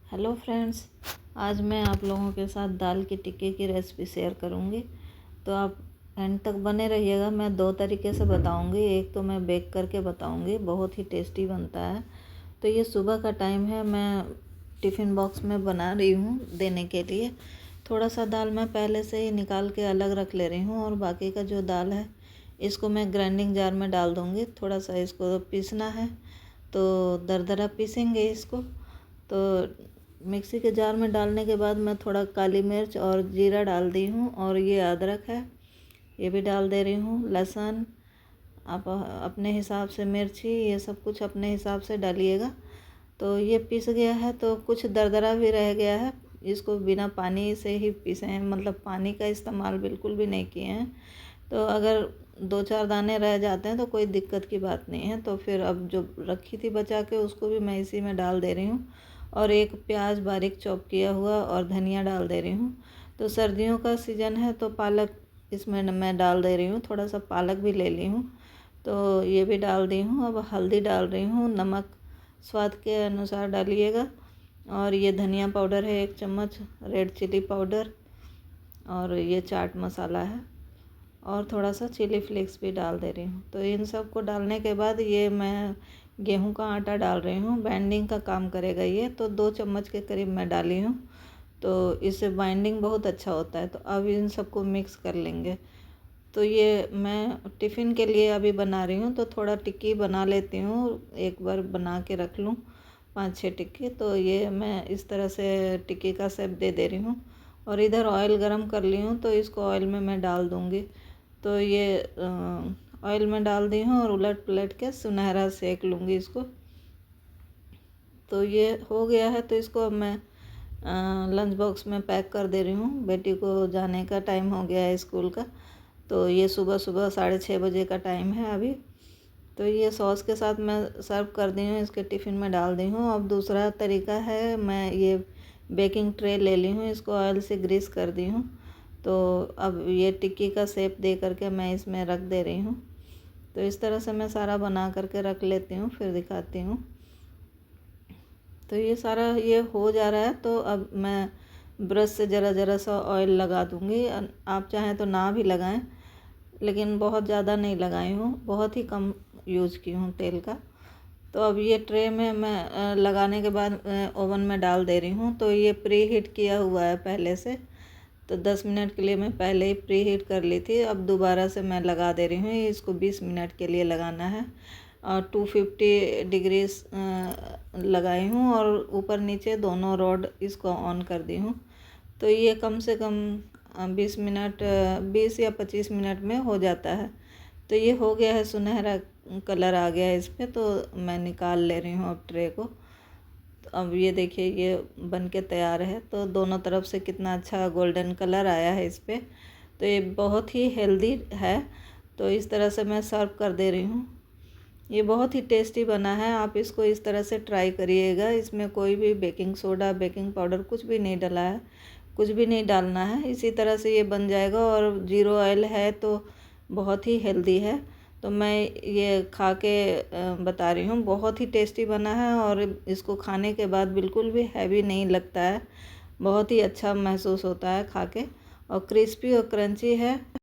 Hello friends, आज मैं आप लोगों के साथ दाल की टिक्की की रेसिपी शेयर करूंगी। तो आप एंड तक बने रहिएगा। मैं दो तरीके से बताऊंगी। एक तो मैं बेक करके बताऊंगी, बहुत ही टेस्टी बनता है। तो ये सुबह का टाइम है, मैं टिफ़िन बॉक्स में बना रही हूँ देने के लिए। थोड़ा सा दाल मैं पहले से ही निकाल के अलग रख ले रही हूँ और बाकी का जो दाल है इसको मैं ग्राइंडिंग जार में डाल दूँगी। थोड़ा सा इसको पीसना है तो दरदरा पीसेंगे इसको। तो मिक्सी के जार में डालने के बाद मैं थोड़ा काली मिर्च और जीरा डाल दी हूँ, और ये अदरक है ये भी डाल दे रही हूँ। लहसुन आप अपने हिसाब से, मिर्ची, ये सब कुछ अपने हिसाब से डालिएगा। तो ये पीस गया है, तो कुछ दरदरा भी रह गया है। इसको बिना पानी से ही पीसे हैं, मतलब पानी का इस्तेमाल बिल्कुल भी नहीं किए हैं। तो अगर दो चार दाने रह जाते हैं तो कोई दिक्कत की बात नहीं है। तो फिर अब जो रखी थी बचा के उसको भी मैं इसी में डाल दे रही हूँ, और एक प्याज बारीक चॉप किया हुआ और धनिया डाल दे रही हूँ। तो सर्दियों का सीज़न है तो पालक इसमें मैं डाल दे रही हूँ। थोड़ा सा पालक भी ले ली हूँ, तो ये भी डाल दी हूँ। अब हल्दी डाल रही हूँ, नमक स्वाद के अनुसार डालिएगा। और ये धनिया पाउडर है 1 चम्मच, रेड चिली पाउडर, और ये चाट मसाला है, और थोड़ा सा चिली फ्लेक्स भी डाल दे रही हूँ। तो इन सब को डालने के बाद ये मैं गेहूं का आटा डाल रही हूँ। बाइंडिंग का काम करेगा ये। तो 2 चम्मच के करीब मैं डाली हूँ, तो इससे बाइंडिंग बहुत अच्छा होता है। तो अब इन सबको मिक्स कर लेंगे। तो ये मैं टिफ़िन के लिए अभी बना रही हूँ, तो थोड़ा टिक्की बना लेती हूँ, एक बार बना के रख लूँ 5-6 टिक्की। तो ये मैं इस तरह से टिक्की का शेप दे दे रही हूँ, और इधर ऑयल गरम कर ली हूँ तो इसको ऑयल में मैं डाल दूँगी। तो ये ऑयल में डाल दी हूँ और उलट पलट के सुनहरा सेक लूँगी इसको। तो ये हो गया है, तो इसको अब मैं लंच बॉक्स में पैक कर दे रही हूँ। बेटी को जाने का टाइम हो गया है स्कूल का। तो ये सुबह सुबह 6:30 बजे का टाइम है अभी। तो ये सॉस के साथ मैं सर्व कर दी हूँ, इसके टिफ़िन में डाल दी हूँ। अब दूसरा तरीका है, मैं ये बेकिंग ट्रे ले ली हूँ, इसको ऑयल से ग्रीस कर दी हूँ। तो अब ये टिक्की का शेप दे करके मैं इसमें रख दे रही हूँ। तो इस तरह से मैं सारा बना करके रख लेती हूँ, फिर दिखाती हूँ। तो ये सारा ये हो जा रहा है, तो अब मैं ब्रश से ज़रा ज़रा सा ऑयल लगा दूँगी। आप चाहें तो ना भी लगाएं, लेकिन बहुत ज़्यादा नहीं लगाई हूँ, बहुत ही कम यूज़ की हूँ तेल का। तो अब ये ट्रे में मैं लगाने के बाद ओवन में डाल दे रही हूँ। तो ये प्री हीट किया हुआ है पहले से, तो 10 मिनट के लिए मैं पहले ही प्री हीट कर ली थी। अब दोबारा से मैं लगा दे रही हूँ। इसको 20 मिनट के लिए लगाना है, और 250 डिग्रीज लगाई हूँ, और ऊपर नीचे दोनों रॉड इसको ऑन कर दी हूँ। तो ये कम से कम 20 या 25 मिनट में हो जाता है। तो ये हो गया है, सुनहरा कलर आ गया है इस पर। तो मैं निकाल ले रही हूँ अब ट्रे को। तो अब ये देखिए ये बन के तैयार है। तो दोनों तरफ से कितना अच्छा गोल्डन कलर आया है इस पर। तो ये बहुत ही हेल्दी है। तो इस तरह से मैं सर्व कर दे रही हूँ। ये बहुत ही टेस्टी बना है, आप इसको इस तरह से ट्राई करिएगा। इसमें कोई भी बेकिंग सोडा, बेकिंग पाउडर कुछ भी नहीं डला है, कुछ भी नहीं डालना है। इसी तरह से ये बन जाएगा, और ज़ीरो ऑयल है तो बहुत ही हेल्दी है। तो मैं ये खा के बता रही हूँ, बहुत ही टेस्टी बना है, और इसको खाने के बाद बिल्कुल भी हैवी नहीं लगता है। बहुत ही अच्छा महसूस होता है खा के, और क्रिस्पी और क्रंची है।